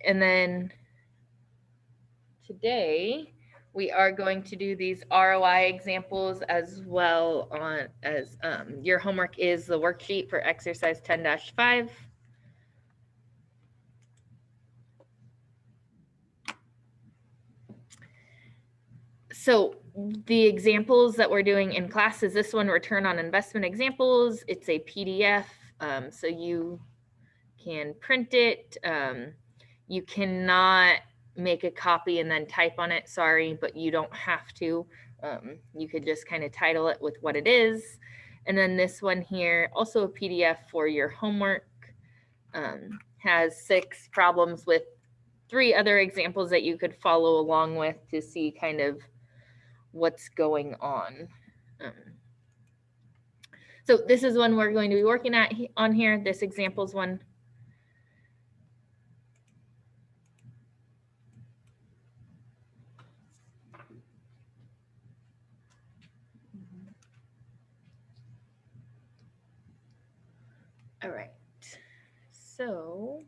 And then today we are going to do these ROI examples as well on as your homework is the worksheet for exercise 10-5. So the examples that we're doing in class is this one, return on investment examples. It's a PDF, so you can print it. You cannot make a copy and then type on it, sorry, but you don't have to. You could just kind of title it with what it is. And then this one here, also a PDF for your homework, has 6 problems with 3 other examples that you could follow along with to see kind of what's going on. So this is one we're going to be working at on here. This example's one. All right. So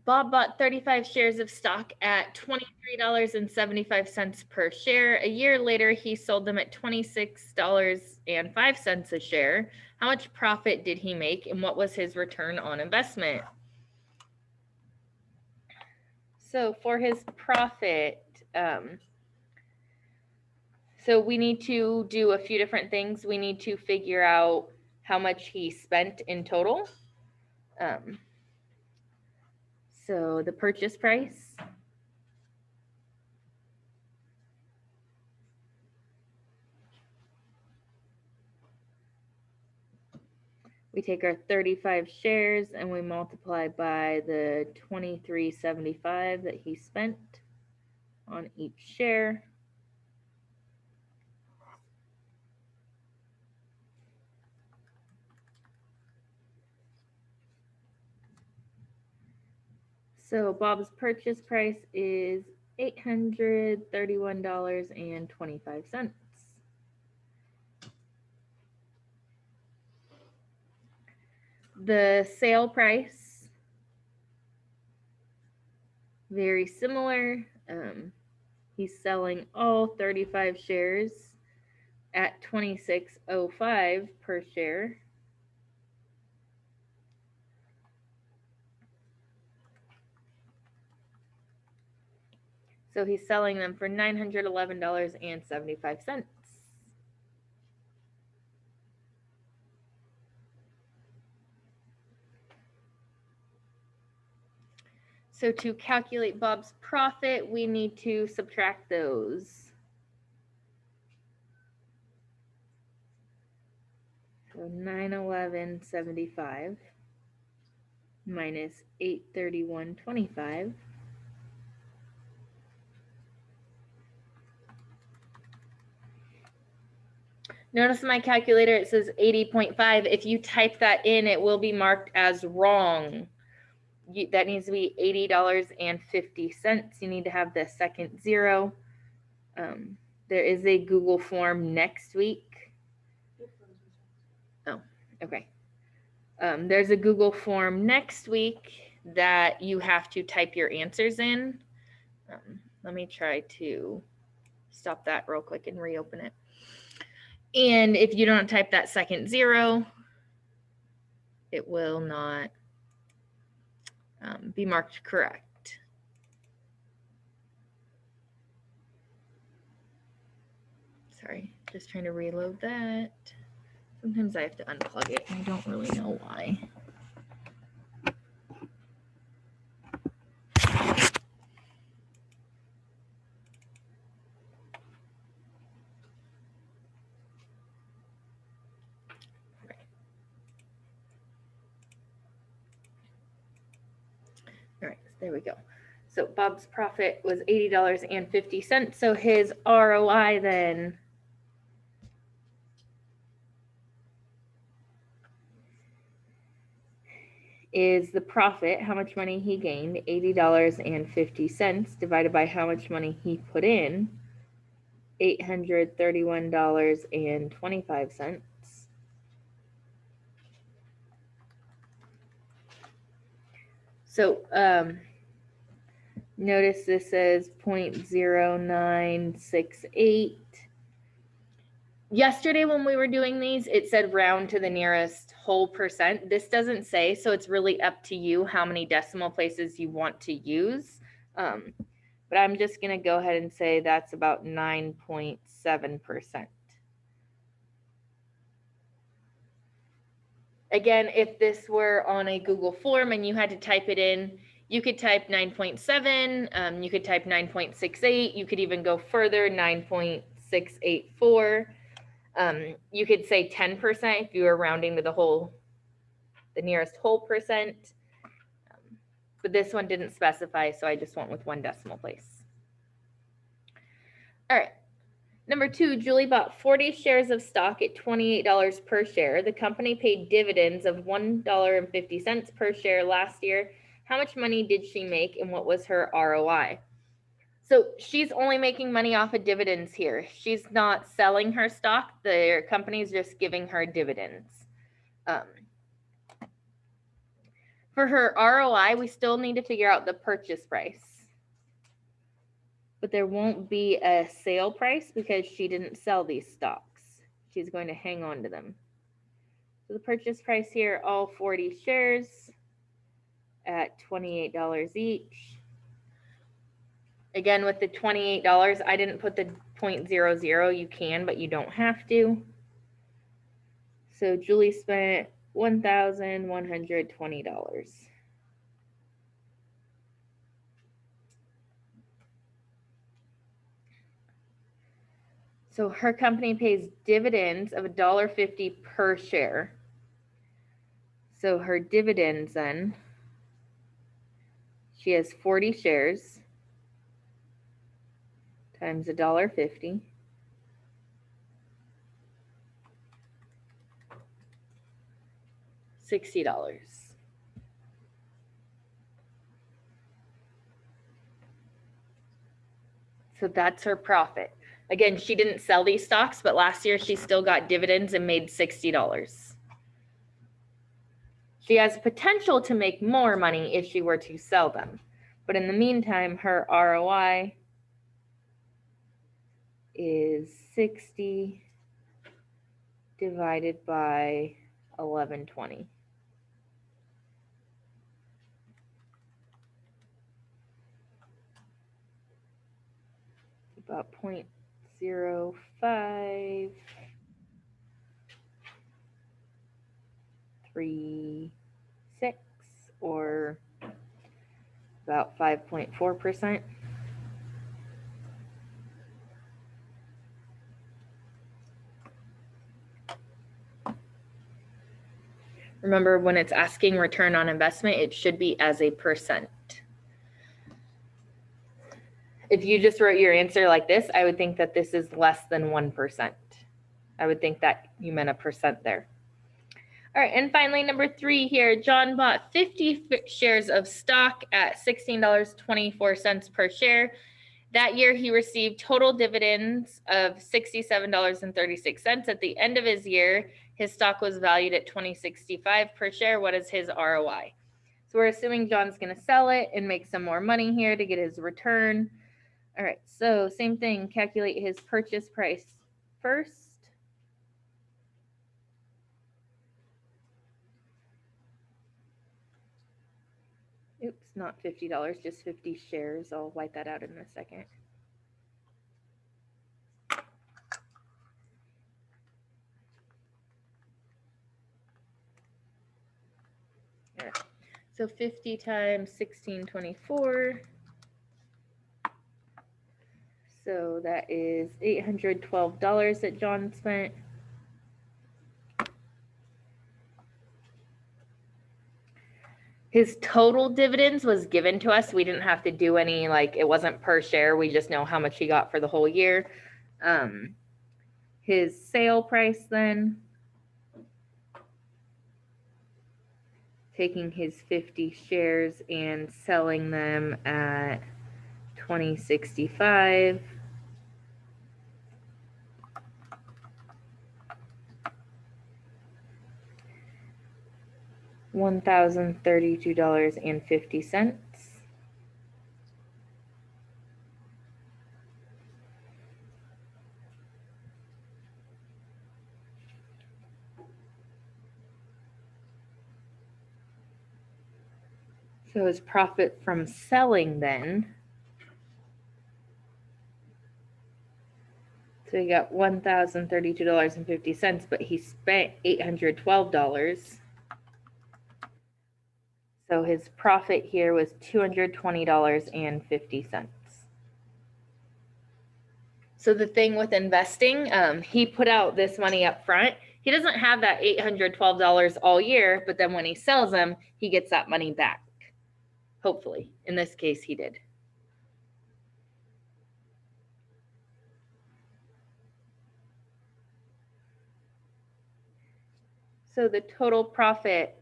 Bob bought 35 shares of stock at $23.75 per share. A year later, he sold them at $26.05 a share. How much profit did he make, and what was his return on investment? So for his profit, so we need to do a few different things. We need to figure out how much he spent in total. So the purchase price. We take our 35 shares and we multiply by the $23.75 that he spent on each share. So Bob's purchase price is $831.25. The sale price, very similar. He's selling all 35 shares at $26.05 per share. So he's selling them for $911.75. So to calculate Bob's profit, we need to subtract those. So $911.75 minus $831.25. Notice my calculator, it says 80.5. If you type that in, it will be marked as wrong. That needs to be $80.50. You need to have the second zero. There is a Google form next week. Oh, okay. There's a Google form next week that you have to type your answers in. Let me try to stop that real quick and reopen it. And if you don't type that second zero, it will not be marked correct. Sorry, just trying to reload that. Sometimes I have to unplug it, and I don't really know why. All right, there we go. So Bob's profit was $80.50. So his ROI then is the profit, how much money he gained, $80.50 divided by how much money he put in, $831.25. So notice this says 0.0968. Yesterday when we were doing these, it said round to the nearest whole percent. This doesn't say, so it's really up to you how many decimal places you want to use. But I'm just going to go ahead and say that's about 9.7%. Again, if this were on a Google form and you had to type it in, you could type 9.7, you could type 9.68, you could even go further, 9.684. You could say 10% if you were rounding to the nearest whole percent. But this one didn't specify, so I just went with 1 decimal place. All right. Number 2, Julie bought 40 shares of stock at $28 per share. The company paid dividends of $1.50 per share last year. How much money did she make and what was her ROI? So she's only making money off of dividends here. She's not selling her stock. The company's just giving her dividends. For her ROI, we still need to figure out the purchase price. But there won't be a sale price because she didn't sell these stocks. She's going to hang on to them. So the purchase price here, all 40 shares at $28 each. Again, with the $28, I didn't put the 0.00. You can, but you don't have to. So Julie spent $1,120. So her company pays dividends of $1.50 per share. So her dividends then, she has 40 shares times $1.50. $60. So that's her profit. Again, she didn't sell these stocks, but last year she still got dividends and made $60. She has potential to make more money if she were to sell them. But in the meantime, her ROI is 60 divided by 1120. About 0.0536 or about 5.4%. Remember, when it's asking return on investment, it should be as a percent. If you just wrote your answer like this, I would think that this is less than 1%. I would think that you meant a percent there. All right, and finally, number 3 here, John bought 50 shares of stock at $16.24 per share. That year, he received total dividends of $67.36. At the end of his year, his stock was valued at $20.65 per share. What is his ROI? So we're assuming John's going to sell it and make some more money here to get his return. All right, so same thing, calculate his purchase price first. Oops, not $50, just 50 shares. I'll wipe that out in a second. All right. So 50 times 1624. So that is $812 that John spent. His total dividends was given to us. We didn't have to do any, like, it wasn't per share. We just know how much he got for the whole year. His sale price then, taking his 50 shares and selling them at $20.65. $1,032.50. So his profit from selling then, so he got $1,032.50, but he spent $812. So his profit here was $220.50. So the thing with investing, he put out this money up front. He doesn't have that $812 all year, but then when he sells them, he gets that money back. Hopefully, in this case, he did. So the total profit,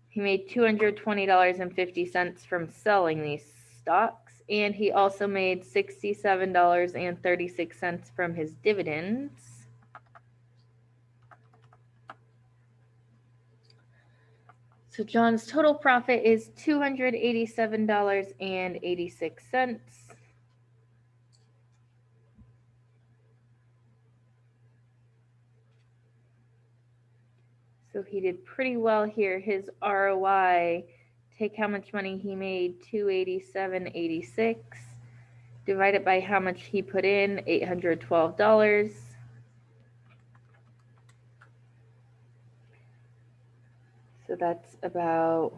he made $220.50 from selling these stocks, and he also made $67.36 from his dividends. So John's total profit is $287.86. So he did pretty well here. His ROI, take how much money he made, $287.86, divide it by how much he put in, $812. So that's about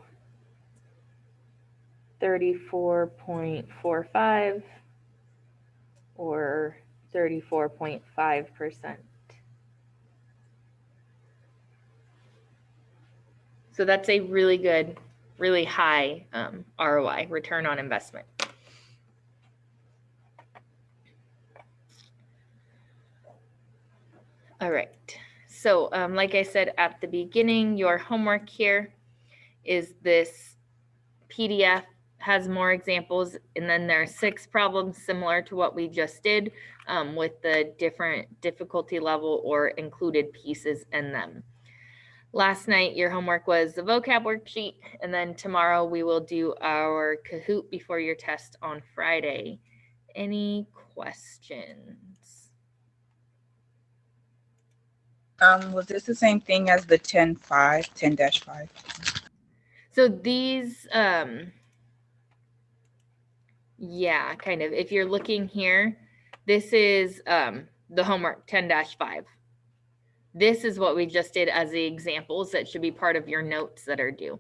34.45 or 34.5%. So that's a really good, really high ROI, return on investment. All right. So like I said at the beginning, your homework here is this PDF, has more examples, and then there are 6 problems similar to what we just did with the different difficulty level or included pieces in them. Last night, your homework was the vocab worksheet, and then tomorrow we will do our Kahoot before your test on Friday. Any questions? Was this the same thing as the 10-5? So these, yeah, kind of. If you're looking here, this is the homework 10-5. This is what we just did as the examples that should be part of your notes that are due.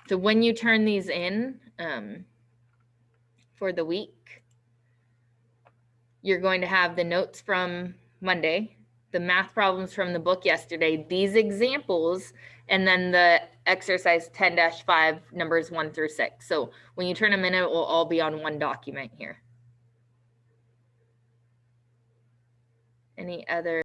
So when you turn these in for the week, you're going to have the notes from Monday, the math problems from the book yesterday, these examples, and then the exercise 10-5 numbers 1 through 6. So when you turn them in, it will all be on one document here. Any other